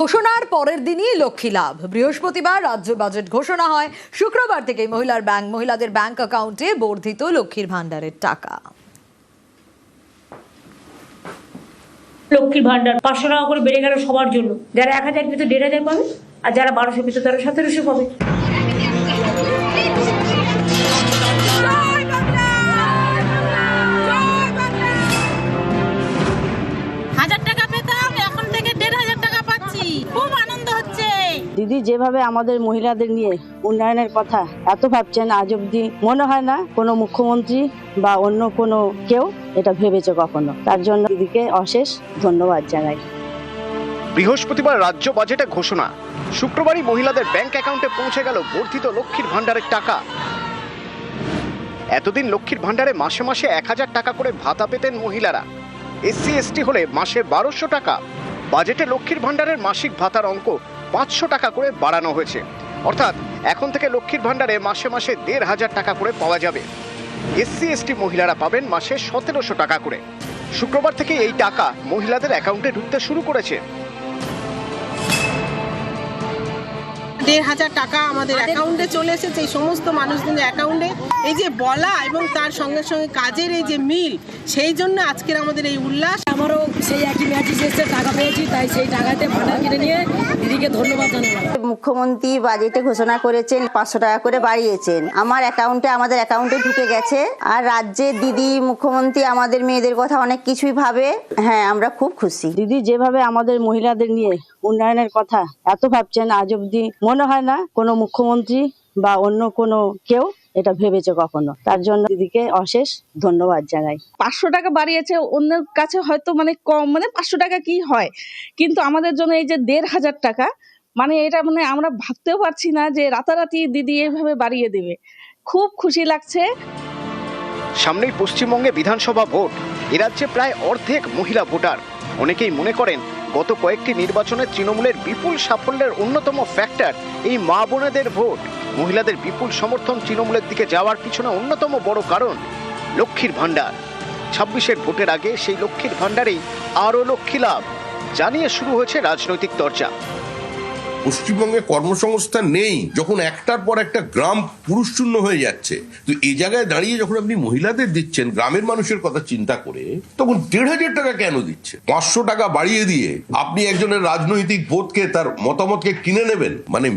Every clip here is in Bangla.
ঘোষণার পরের দিনই লক্ষ্মী লাভ। বৃহস্পতিবার রাজ্য বাজেট ঘোষণা হয়। শুক্রবার থেকেই মহিলাদের ব্যাংক অ্যাকাউন্টে বর্ধিত লক্ষ্মীর ভান্ডারের টাকা। লক্ষ্মীর ভান্ডার 500 টাকা করে বেড়ে গেল সবার জন্য। যারা 1000 পেত 1500 পাবে, আর যারা 1200 পেত তারা 1700 পাবে। দিদি যেভাবে আমাদের মহিলাদের নিয়ে উন্নয়নের কথা এত ভাবছেন, আজ অব্দি মনে হয় না কোনো মুখ্যমন্ত্রী বা অন্য কোনো কেউ এটা ভেবেছে কখনো। তার জন্য দিদিকে অশেষ ধন্যবাদ জানাই। বৃহস্পতিবার রাজ্য বাজেটে ঘোষণা, শুক্রবারই মহিলাদের ব্যাংক অ্যাকাউন্টে পৌঁছে গেল বর্ধিত লক্ষ্মীর ভান্ডারের টাকা। এতদিন লক্ষ্মীর ভান্ডারে মাসে মাসে 1000 টাকা করে ভাতা পেতেন মহিলারা। এসসি এসটি হলে মাসে 1200 টাকা। বাজেটে লক্ষ্মীর ভান্ডারের মাসিক ভাতার অঙ্ক 500 টাকা করে বাড়ানো হয়েছে। অর্থাৎ এখন থেকে লক্ষ্মীর ভান্ডারে মাসে মাসে 1500 টাকা করে পাওয়া যাবে। এসসি এসটি মহিলারা পাবেন মাসে 1700 টাকা করে। শুক্রবার থেকে এই টাকা মহিলাদের অ্যাকাউন্টে ঢুকতে শুরু করেছে। 1500 টাকা আমাদের অ্যাকাউন্টে চলে এসেছে। এই সমস্ত মানুষদের অ্যাকাউন্টে এই যে বলা এবং তার সঙ্গে সঙ্গে কাজের এই যে মিল, সেই জন্য আজকের আমাদের এই উল্লাস। আমারও সেই একই ম্যাচই শেষে টাকা পেয়েছি, তাই সেই টাকাতে ভান্ডার কিনে নিয়ে দিদিকে ধন্যবাদ জানালাম। মুখ্যমন্ত্রী বাজেটে ঘোষণা করেছেন 500 টাকা করে বাড়িয়েছেন। আমাদের অ্যাকাউন্টে ঢুকে গেছে। আর রাজ্যের দিদি মুখ্যমন্ত্রী আমাদের মেয়েদের কথা অনেক কিছুই ভাবে। হ্যাঁ, আমরা খুব খুশি। দিদি যেভাবে আমাদের মহিলাদের নিয়ে উন্নয়নের কথা এত ভাবছেন, আজ অব্দি মনে হয় না কোনো মুখ্যমন্ত্রী বা অন্য কোনো কেউ এটা ভেবেছে কখনো। তার জন্য দিদিকে অশেষ ধন্যবাদ জানাই। 500 টাকা বাড়িয়েছে, অন্যের কাছে হয়তো কম, 500 টাকা কি হয়, কিন্তু আমাদের জন্য এই যে 1500 টাকা, এটা আমরা ভাবতেও পারছি না যে রাতারাতি দিদি এভাবে বাড়িয়ে দেবে। খুব খুশি লাগছে। সামনেই পশ্চিমবঙ্গে বিধানসভা ভোট। এ রাজ্যে প্রায় অর্ধেক মহিলা ভোটার। অনেকেই মনে করেন গত কয়েকটি নির্বাচনে তৃণমূলের বিপুল সাফল্যের অন্যতম ফ্যাক্টর এই মা বোনেদের ভোট। মহিলাদের বিপুল সমর্থন তৃণমূলের দিকে যাওয়ার পিছনে অন্যতম বড় কারণ লক্ষ্মীর ভান্ডার। 26-এর ভোটের আগে সেই লক্ষ্মীর ভান্ডারেই আরও লক্ষ্মী লাভ জানিয়ে শুরু হয়েছে রাজনৈতিক চর্চা। পশ্চিমবঙ্গে কর্মসংস্থান নেই, যখন একটার পর একটা গ্রাম পুরুষ শূন্য হয়ে যাচ্ছে, তো এই জায়গায় দাঁড়িয়ে যখন আপনি মহিলাদের দিচ্ছেন গ্রামের মানুষের কথা চিন্তা করে, তখন 1500 টাকা কেন দিচ্ছে? 500 টাকা বাড়িয়ে দিয়ে আপনি একজনের রাজনৈতিক ভোটকে, তার মতামতকে কিনে নেবেন।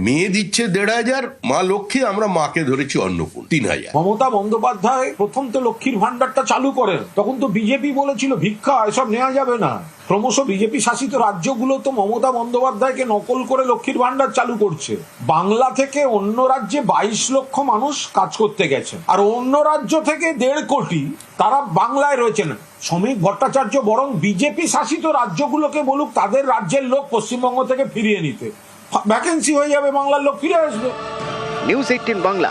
মেয়ে দিচ্ছে 1500, মা লক্ষ্মী, আমরা মাকে ধরেছি অন্নপূর্ণা 3000। মমতা বন্দ্যোপাধ্যায় প্রথম তো লক্ষ্মীর ভান্ডারটা চালু করেন, তখন তো বিজেপি বলেছিল ভিক্ষা এসব নেওয়া যাবে না। ক্রমশ বিজেপি শাসিত রাজ্যগুলো তো মমতা বন্দ্যোপাধ্যায়কে নকল করে লক্ষ্মীর ভান্ডার চালু করছে। বাংলা থেকে অন্য রাজ্যে 22 লক্ষ মানুষ কাজ করতে গেছেন, আর অন্য রাজ্য থেকে 1.5 কোটি তারা বাংলায় রয়েছেন। শ্রমিক ভট্টাচার্য বরং বিজেপি শাসিত রাজ্যগুলোকে বলুক তাদের রাজ্যের লোক পশ্চিমবঙ্গ থেকে ফিরিয়ে নিতে। ভ্যাকেন্সি হয়ে যাবে, বাংলার লোক ফিরে আসবে। নিউজ 18 বাংলা।